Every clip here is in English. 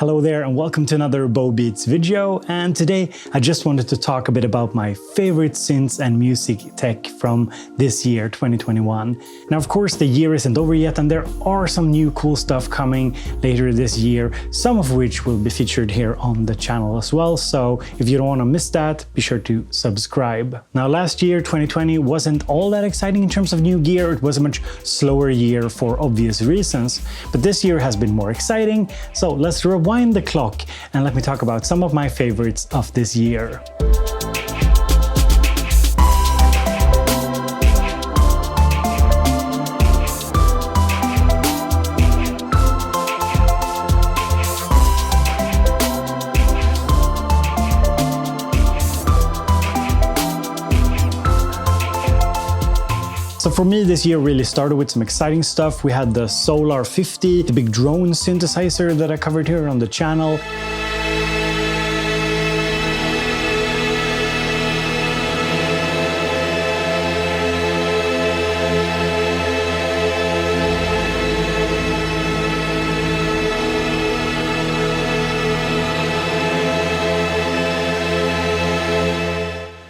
Hello there and welcome to another Bobeats video, and today I just wanted to talk a bit about my favorite synths and music tech from this year, 2021. Now of course the year isn't over yet and there are some new cool stuff coming later this year, some of which will be featured here on the channel as well, so if you don't want to miss that, be sure to subscribe. Now last year, 2020, wasn't all that exciting in terms of new gear. It was a much slower year for obvious reasons, but this year has been more exciting, so let's rewind the clock and let me talk about some of my favorites of this year. So for me, this year really started with some exciting stuff. We had the Solar 50, the big drone synthesizer that I covered here on the channel.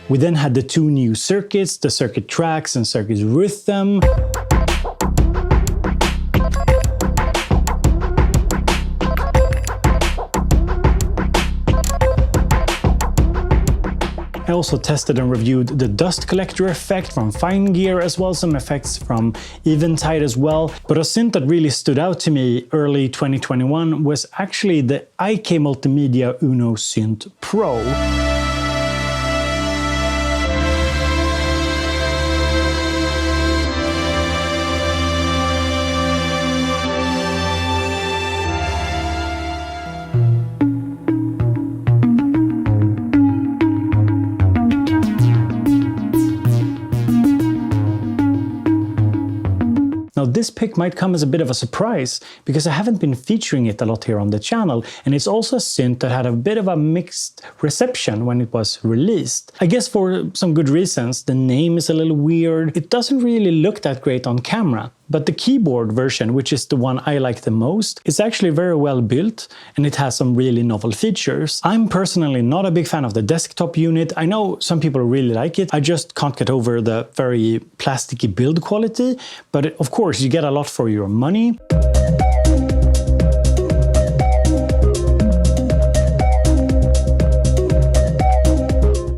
We then had the two new circuits, the Circuit Tracks and Circuit Rhythm. I also tested and reviewed the dust collector effect from Fine Gear, as well as some effects from Eventide as well. But a synth that really stood out to me early 2021 was actually the IK Multimedia Uno Synth Pro. Now this pick might come as a bit of a surprise because I haven't been featuring it a lot here on the channel, and it's also a synth that had a bit of a mixed reception when it was released. I guess for some good reasons. The name is a little weird, it doesn't really look that great on camera. But the keyboard version, which is the one I like the most, is actually very well built and it has some really novel features. I'm personally not a big fan of the desktop unit. I know some people really like it. I just can't get over the very plasticky build quality, but of course you get a lot for your money.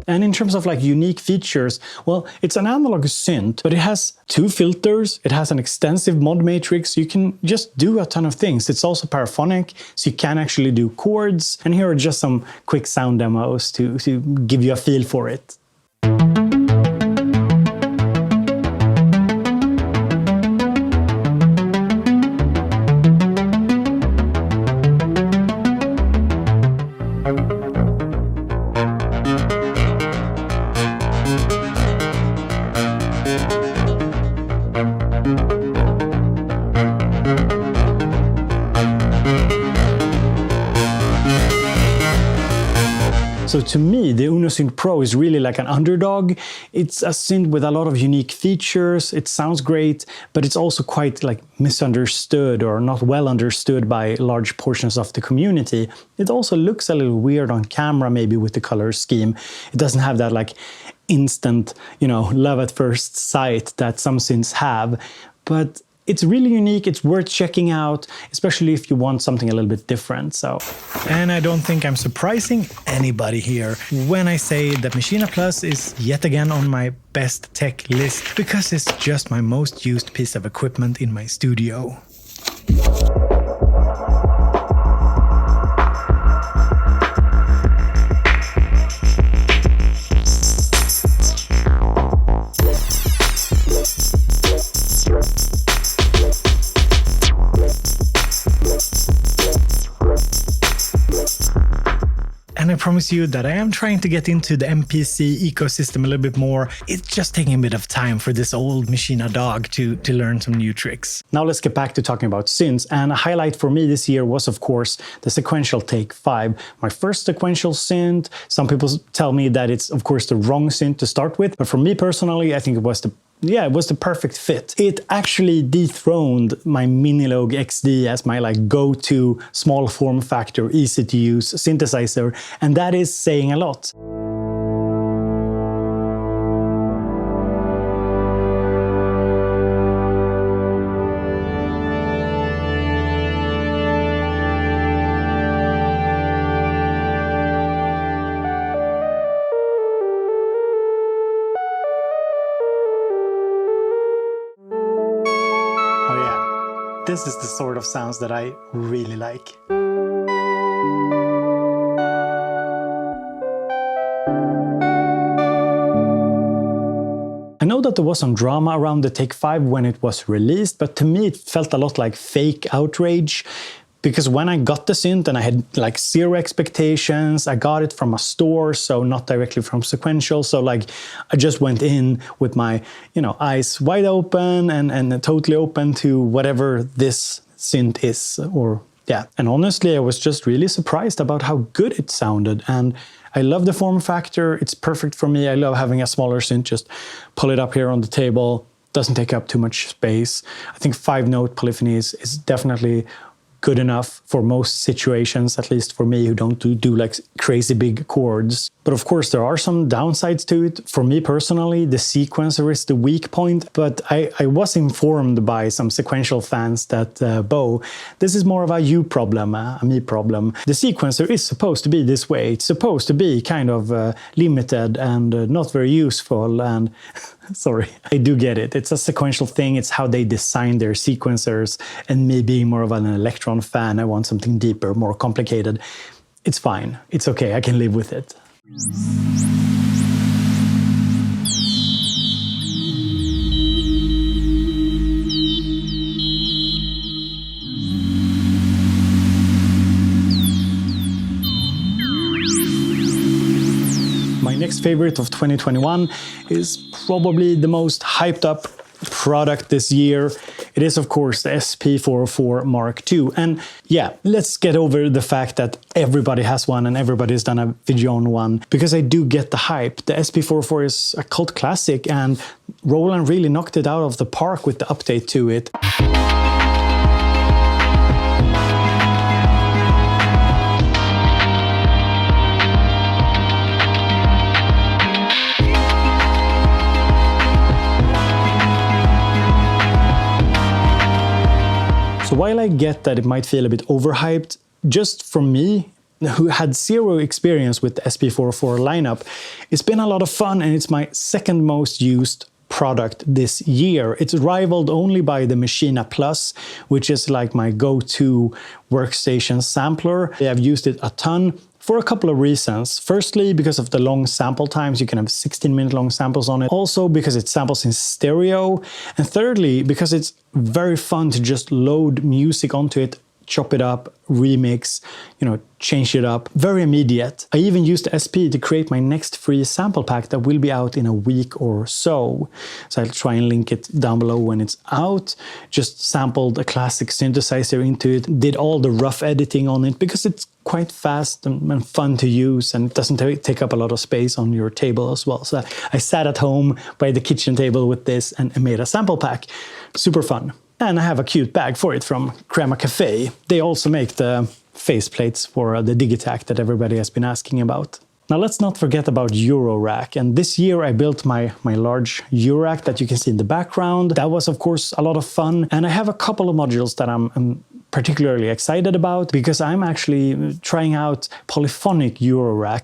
And in terms of like unique features, well, it's an analog synth, but it has two filters, it has an extensive mod matrix, you can just do a ton of things. It's also paraphonic, so you can actually do chords. And here are just some quick sound demos to give you a feel for it. So to me, the Uno Synth Pro is really like an underdog. It's a synth with a lot of unique features, it sounds great, but it's also quite like misunderstood or not well understood by large portions of the community. It also looks a little weird on camera, maybe with the color scheme. It doesn't have that like instant, love at first sight that some synths have, but it's really unique, it's worth checking out, especially if you want something a little bit different. And I don't think I'm surprising anybody here when I say that Maschine Plus is yet again on my best tech list, because it's just my most used piece of equipment in my studio. And I promise you that I am trying to get into the MPC ecosystem a little bit more. It's just taking a bit of time for this old Maschine dog to learn some new tricks. Now let's get back to talking about synths. And a highlight for me this year was, of course, the Sequential Take 5. My first sequential synth. Some people tell me that it's, of course, the wrong synth to start with. But for me personally, I think it was the yeah, it was the perfect fit. It actually dethroned my Minilogue XD as my like go-to small form factor, easy to use synthesizer, and that is saying a lot. This is the sort of sounds that I really like. I know that there was some drama around the Take 5 when it was released, but to me it felt a lot like fake outrage. Because when I got the synth and I had like zero expectations, I got it from a store, so not directly from Sequential. So like I just went in with my, eyes wide open and totally open to whatever this synth is, or yeah. And honestly, I was just really surprised about how good it sounded. And I love the form factor. It's perfect for me. I love having a smaller synth, just pull it up here on the table. Doesn't take up too much space. I think 5-note polyphony is definitely good enough for most situations, at least for me who don't do like crazy big chords. But of course there are some downsides to it. For me personally, the sequencer is the weak point, but I was informed by some Sequential fans that, Bo, this is more of a you problem, a me problem. The sequencer is supposed to be this way. It's supposed to be kind of limited and not very useful, and sorry, I do get it. It's a Sequential thing. It's how they design their sequencers, and me being more of an Electron fan, I want something deeper, more complicated. It's fine. It's okay. I can live with it. My next favorite of 2021 is probably the most hyped up product this year. It is, of course, the SP404 Mark II. And yeah, let's get over the fact that everybody has one and everybody's done a video on one, because I do get the hype. The SP404 is a cult classic, and Roland really knocked it out of the park with the update to it. So while I get that it might feel a bit overhyped, just for me, who had zero experience with the SP404 lineup, it's been a lot of fun, and it's my second most used product this year. It's rivaled only by the Maschine Plus, which is like my go-to workstation sampler. I've used it a ton for a couple of reasons. Firstly, because of the long sample times, you can have 16-minute long samples on it. Also, because it samples in stereo. And thirdly, because it's very fun to just load music onto it, chop it up, remix, change it up. Very immediate. I even used the SP to create my next free sample pack that will be out in a week or so. So I'll try and link it down below when it's out. Just sampled a classic synthesizer into it, did all the rough editing on it, because it's quite fast and fun to use, and it doesn't take up a lot of space on your table as well. So I sat at home by the kitchen table with this and made a sample pack. Super fun. And I have a cute bag for it from Crema Cafe. They also make the faceplates for the Digitac that everybody has been asking about. Now let's not forget about Eurorack. And this year I built my large Eurorack that you can see in the background. That was of course a lot of fun. And I have a couple of modules that I'm particularly excited about, because I'm actually trying out polyphonic Eurorack.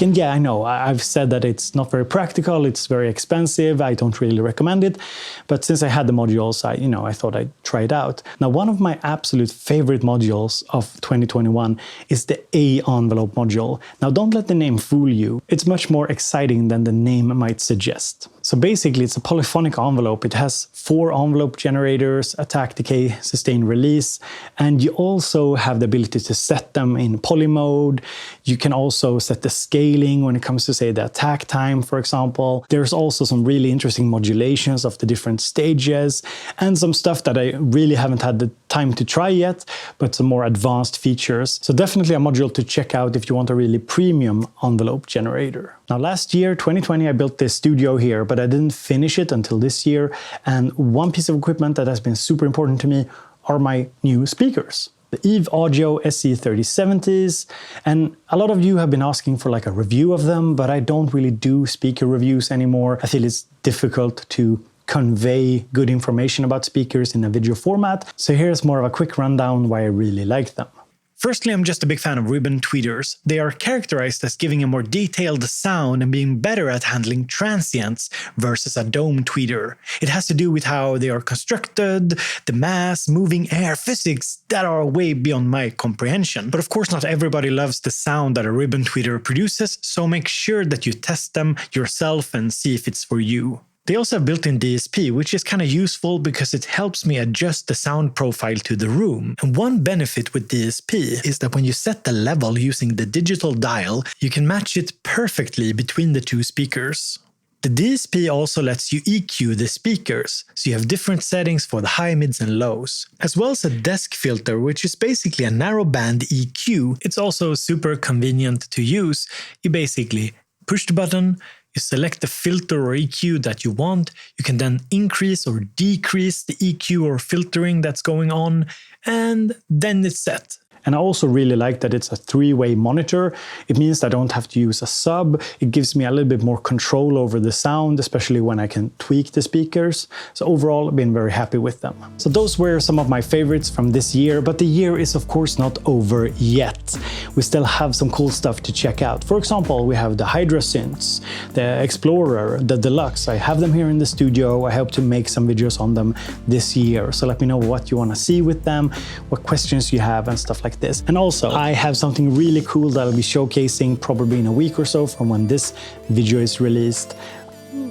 And yeah, I know, I've said that it's not very practical, it's very expensive, I don't really recommend it. But since I had the modules, I thought I'd try it out. Now, one of my absolute favorite modules of 2021 is the A envelope module. Now, don't let the name fool you. It's much more exciting than the name might suggest. So So basically it's a polyphonic envelope. It has 4 envelope generators, attack, decay, sustain, release, and you also have the ability to set them in poly mode. You can also set the scaling when it comes to, say, the attack time, for example. There's also some really interesting modulations of the different stages and some stuff that I really haven't had the time to try yet, but some more advanced features. So definitely a module to check out if you want a really premium envelope generator. Now last year, 2020, I built this studio here, but I didn't finish it until this year. And one piece of equipment that has been super important to me are my new speakers. The Eve Audio SC3070s, and a lot of you have been asking for like a review of them, but I don't really do speaker reviews anymore. I feel it's difficult to convey good information about speakers in a video format, so here's more of a quick rundown why I really like them. Firstly, I'm just a big fan of ribbon tweeters. They are characterized as giving a more detailed sound and being better at handling transients versus a dome tweeter. It has to do with how they are constructed, the mass, moving air, physics that are way beyond my comprehension. But of course not everybody loves the sound that a ribbon tweeter produces, so make sure that you test them yourself and see if it's for you. They also have built-in DSP, which is kind of useful because it helps me adjust the sound profile to the room. And one benefit with DSP is that when you set the level using the digital dial, you can match it perfectly between the 2 speakers. The DSP also lets you EQ the speakers, so you have different settings for the high, mids and lows. As well as a desk filter, which is basically a narrow band EQ. It's also super convenient to use. You basically push the button, you select the filter or EQ that you want, you can then increase or decrease the EQ or filtering that's going on, and then it's set. And I also really like that it's a 3-way monitor. It means that I don't have to use a sub. It gives me a little bit more control over the sound, especially when I can tweak the speakers. So overall, I've been very happy with them. So those were some of my favorites from this year, but the year is of course not over yet. We still have some cool stuff to check out. For example, we have the Hydra Synths, the Explorer, the Deluxe. I have them here in the studio. I hope to make some videos on them this year. So let me know what you want to see with them, what questions you have and stuff like this. And also, I have something really cool that I'll be showcasing probably in a week or so from when this video is released.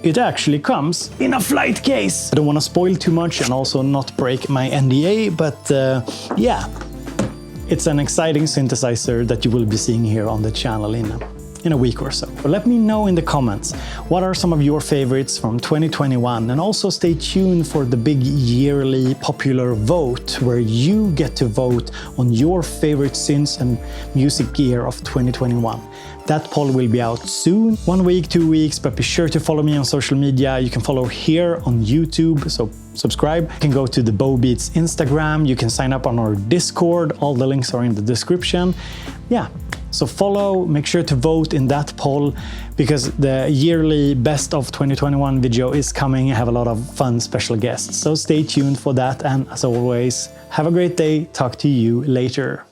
It actually comes in a flight case. I don't want to spoil too much and also not break my NDA, but yeah, it's an exciting synthesizer that you will be seeing here on the channel in a week or so. But let me know in the comments, what are some of your favorites from 2021? And also stay tuned for the big yearly popular vote, where you get to vote on your favorite synths and music gear of 2021. That poll will be out soon, 1 week, 2 weeks, but be sure to follow me on social media. You can follow here on YouTube, so subscribe. You can go to the Bobeats Instagram, you can sign up on our Discord, all the links are in the description. Yeah. So follow, make sure to vote in that poll, because the yearly best of 2021 video is coming. I have a lot of fun special guests, so stay tuned for that. And as always, have a great day. Talk to you later.